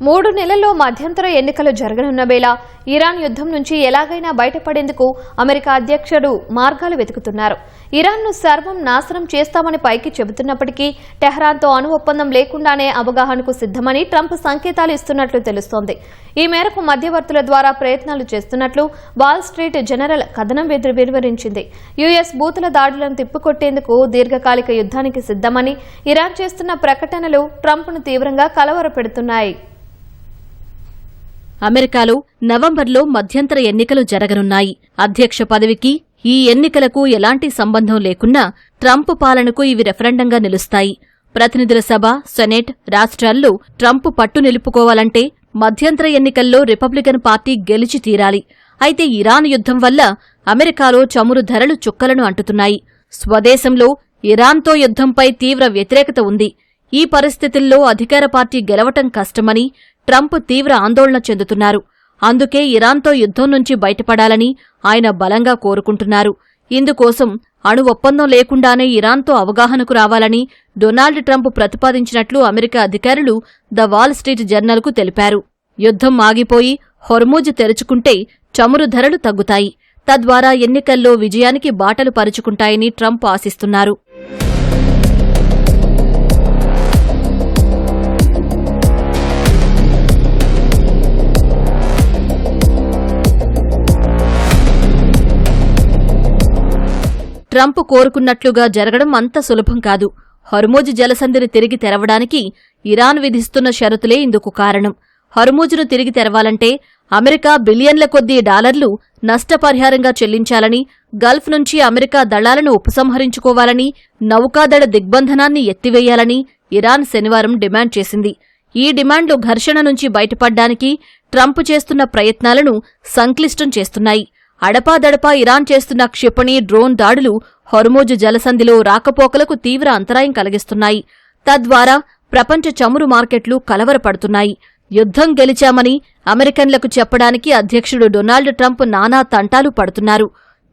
3 నెలల్లో మధ్యంతర ఎన్నికలు జరగనున్న వేళ ఇరాన్ యుద్ధం నుంచి ఎలాగైనా బయటపడేందుకు అమెరికా అధ్యక్షుడు మార్గాలు వెతుకుతున్నారు. ఇరాన్ను సర్వం నాశనం చేస్తామని పైకి చెబుతున్నప్పటికీ టెహ్రాన్తో అణు ఒప్పందం లేకుండానే అవగాహనకు సిద్ధమని ట్రంప్ సంకేతాలు ఇస్తున్నట్లు తెలుస్తోంది. ఈ మేరకు మధ్యవర్తుల ద్వారా ప్రయత్నాలు చేస్తున్నట్లు వాల్ స్ట్రీట్ జనరల్ కథనం వెలువరించింది. యుఎస్ బూతుల దాడులను తిప్పికొట్టేందుకు దీర్ఘకాలిక యుద్ధానికి సిద్ధమని ఇరాన్ చేస్తున్న ప్రకటనలు ట్రంప్ను తీవ్రంగా కలవరపెడుతున్నాయి. అమెరికాలో నవంబర్లో మధ్యంతర ఎన్నికలు జరగనున్నాయి. అధ్యక్ష పదవికి ఈ ఎన్నికలకు ఎలాంటి సంబంధం లేకున్నా ట్రంప్ పాలనకు ఇవి రెఫరెండంగా నిలుస్తాయి. ప్రతినిధుల సభ, సెనేట్, రాష్ట్రాల్లో ట్రంప్ పట్టు నిలుపుకోవాలంటే మధ్యంతర ఎన్నికల్లో రిపబ్లికన్ పార్టీ గెలిచి తీరాలి. అయితే ఇరాన్ యుద్ధం వల్ల అమెరికాలో చమురు ధరలు చుక్కలను అంటుతున్నాయి. స్వదేశంలో ఇరాన్తో యుద్ధంపై తీవ్ర వ్యతిరేకత ఉంది. ఈ పరిస్థితుల్లో అధికార పార్టీ గెలవటం కష్టమని ట్రంప్ తీవ్ర ఆందోళన చెందుతున్నారు. అందుకే ఇరాన్తో యుద్ధం నుంచి బయటపడాలని ఆయన బలంగా కోరుకుంటున్నారు. ఇందుకోసం అణు ఒప్పందం లేకుండానే ఇరాన్తో అవగాహనకు రావాలని డొనాల్డ్ ట్రంప్ ప్రతిపాదించినట్లు అమెరికా అధికారులు ద వాల్ స్ట్రీట్ జర్నల్కు తెలిపారు. యుద్ధం ఆగిపోయి హొర్ముజ్ తెరుచుకుంటే చమురు ధరలు తగ్గుతాయి. తద్వారా ఎన్నికల్లో విజయానికి బాటలు పరుచుకుంటాయని ట్రంప్ ఆశిస్తున్నారు. ట్రంప్ కోరుకున్నట్లుగా జరగడం అంత సులభం కాదు. హర్ముజ్ జలసంధిని తిరిగి తెరవడానికి ఇరాన్ విధిస్తున్న షరతులే ఇందుకు కారణం. హర్ముజ్ను తిరిగి తెరవాలంటే అమెరికా బిలియన్ల కొద్దీ డాలర్లు నష్టపరిహారంగా చెల్లించాలని, గల్ఫ్ నుంచి అమెరికా దళాలను ఉపసంహరించుకోవాలని, నౌకాదళ దిగ్బంధనాన్ని ఎత్తివేయాలని ఇరాన్ శనివారం డిమాండ్ చేసింది. ఈ డిమాండ్లు ఘర్షణ నుంచి బయటపడ్డానికి ట్రంప్ చేస్తున్న ప్రయత్నాలను సంక్లిష్టం చేస్తున్నాయి. అడపాదడపా ఇరాన్ చేస్తున్న క్షిపణి, డ్రోన్ దాడులు హొర్ముజ్ జలసంధిలో రాకపోకలకు తీవ్ర అంతరాయం కలిగిస్తున్నాయి. తద్వారా ప్రపంచ చమురు మార్కెట్లు కలవరపడుతున్నాయి. యుద్ధం గెలిచామని అమెరికన్లకు చెప్పడానికి అధ్యక్షుడు డొనాల్డ్ ట్రంప్ నానా తంటాలు పడుతున్నారు.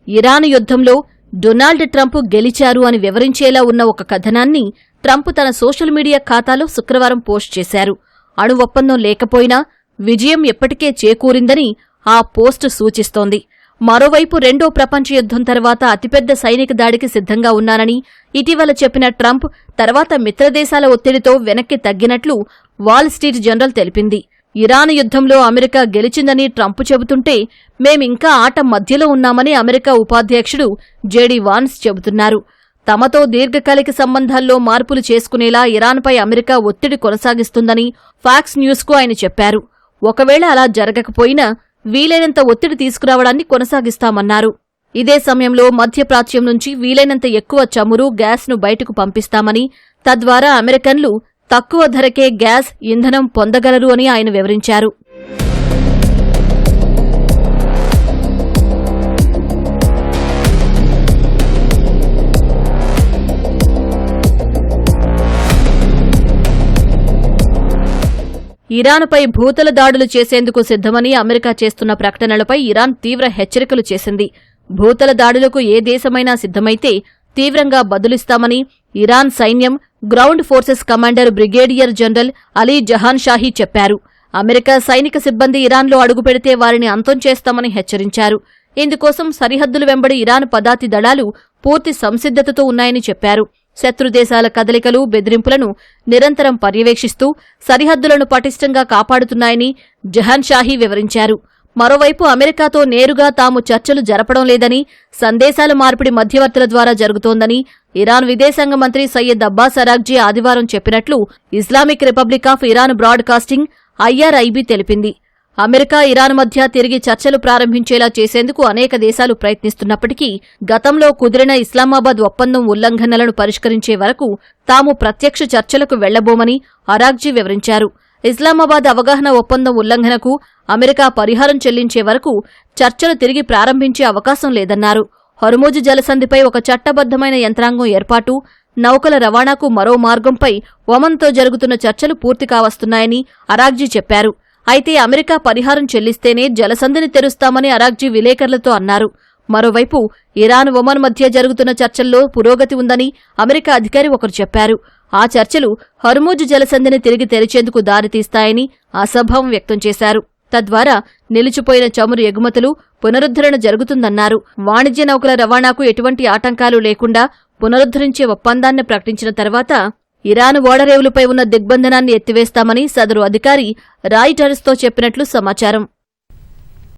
ఇరాన్ యుద్ధంలో డొనాల్డ్ ట్రంప్ గెలిచారు అని వివరించేలా ఉన్న ఒక కథనాన్ని ట్రంప్ తన సోషల్ మీడియా ఖాతాలో శుక్రవారం పోస్ట్ చేశారు. అణు ఒప్పందం లేకపోయినా విజయం ఎప్పటికే చేకూరిందని ఆ పోస్టు సూచిస్తోంది. మరోవైపు రెండో ప్రపంచ యుద్ధం తర్వాత అతిపెద్ద సైనిక దాడికి సిద్ధంగా ఉన్నానని ఇటీవల చెప్పిన ట్రంప్ తర్వాత మిత్రదేశాల ఒత్తిడితో వెనక్కి తగ్గినట్లు వాల్ స్ట్రీట్ జర్నల్ తెలిపింది. ఇరాన్ యుద్ధంలో అమెరికా గెలిచిందని ట్రంప్ చెబుతుంటే మేమింకా ఆట మధ్యలో ఉన్నామని అమెరికా ఉపాధ్యక్షుడు జేడీ వాన్స్ చెబుతున్నారు. తమతో దీర్ఘకాలిక సంబంధాల్లో మార్పులు చేసుకునేలా ఇరాన్పై అమెరికా ఒత్తిడి కొనసాగిస్తుందని ఫాక్స్ న్యూస్కు ఆయన చెప్పారు. ఒకవేళ అలా జరగకపోయినా వీలైనంత ఒత్తిడి తీసుకురావడాన్ని కొనసాగిస్తామన్నారు. ఇదే సమయంలో మధ్యప్రాచ్యం నుంచి వీలైనంత ఎక్కువ చమురు, గ్యాస్ను బయటకు పంపిస్తామని, తద్వారా అమెరికన్లు తక్కువ ధరకే గ్యాస్, ఇంధనం పొందగలరు అని ఆయన వివరించారు. ఇరాన్పై భూతల దాడులు చేసేందుకు సిద్ధమని అమెరికా చేస్తున్న ప్రకటనలపై ఇరాన్ తీవ్ర హెచ్చరికలు చేసింది. భూతల దాడులకు ఏ దేశమైనా సిద్ధమైతే తీవ్రంగా బదులిస్తామని ఇరాన్ సైన్యం ground forces commander brigadier general Ali Jahan Shahi చెప్పారు. అమెరికా సైనిక సిబ్బంది ఇరాన్లో అడుగుపెడితే వారిని అంతం చేస్తామని హెచ్చరించారు. ఇందుకోసం సరిహద్దుల వెంబడి ఇరాన్ పదాతి దళాలు పూర్తి సంసిద్ధతతో ఉన్నాయని చెప్పారు. శత్రుదేశాల కదలికలు, బెదిరింపులను నిరంతరం పర్యవేక్షిస్తూ సరిహద్దులను పటిష్టంగా కాపాడుతున్నాయని జహాన్ షాహీ వివరించారు. మరోవైపు అమెరికాతో నేరుగా తాము చర్చలు జరపడం లేదని, సందేశాల మార్పిడి మధ్యవర్తుల ద్వారా జరుగుతోందని ఇరాన్ విదేశాంగ మంత్రి సయ్యద్ అబ్బాస్ అరాగ్జీ ఆదివారం చెప్పినట్లు Islamic republic of Iran broadcasting IRIB తెలిపింది. అమెరికా, ఇరాన్ మధ్య తిరిగి చర్చలు ప్రారంభించేలా చేసేందుకు అనేక దేశాలు ప్రయత్నిస్తున్నప్పటికీ గతంలో కుదిరిన ఇస్లామాబాద్ ఒప్పందం ఉల్లంఘనలను పరిష్కరించే వరకు తాము ప్రత్యక్ష చర్చలకు వెళ్లబోమని అరాగ్జీ వివరించారు. ఇస్లామాబాద్ అవగాహన ఒప్పందం ఉల్లంఘనకు అమెరికా పరిహారం చెల్లించే వరకు చర్చలు తిరిగి ప్రారంభించే అవకాశం లేదన్నారు. హొర్ముజ్ జలసంధిపై ఒక చట్టబద్దమైన యంత్రాంగం ఏర్పాటు, నౌకల రవాణాకు మరో మార్గంపై ఒమన్తో జరుగుతున్న చర్చలు పూర్తి కావస్తున్నాయని అరాగ్జీ చెప్పారు. అయితే అమెరికా పరిహారం చెల్లిస్తేనే జలసంధిని తెరుస్తామని అరాగ్జీ విలేకరులతో అన్నారు. మరోవైపు ఇరాన్, ఒమన్ మధ్య జరుగుతున్న చర్చల్లో పురోగతి ఉందని అమెరికా అధికారి ఒకరు చెప్పారు. ఆ చర్చలు హర్మూజ్ జలసంధిని తిరిగి తెరిచేందుకు దారితీస్తాయని ఆశాభావం వ్యక్తం చేశారు. తద్వారా నిలిచిపోయిన చమురు ఎగుమతులు పునరుద్ధరణ జరుగుతుందన్నారు. వాణిజ్య నౌకల రవాణాకు ఎటువంటి ఆటంకాలు లేకుండా పునరుద్ధరించే ఒప్పందాన్ని ప్రకటించిన తర్వాత ఇరాన్ ఓడరేవులపై ఉన్న దిగ్బంధనాన్ని ఎత్తివేస్తామని సదరు అధికారి రాయిటర్స్తో చెప్పినట్లు సమాచారం.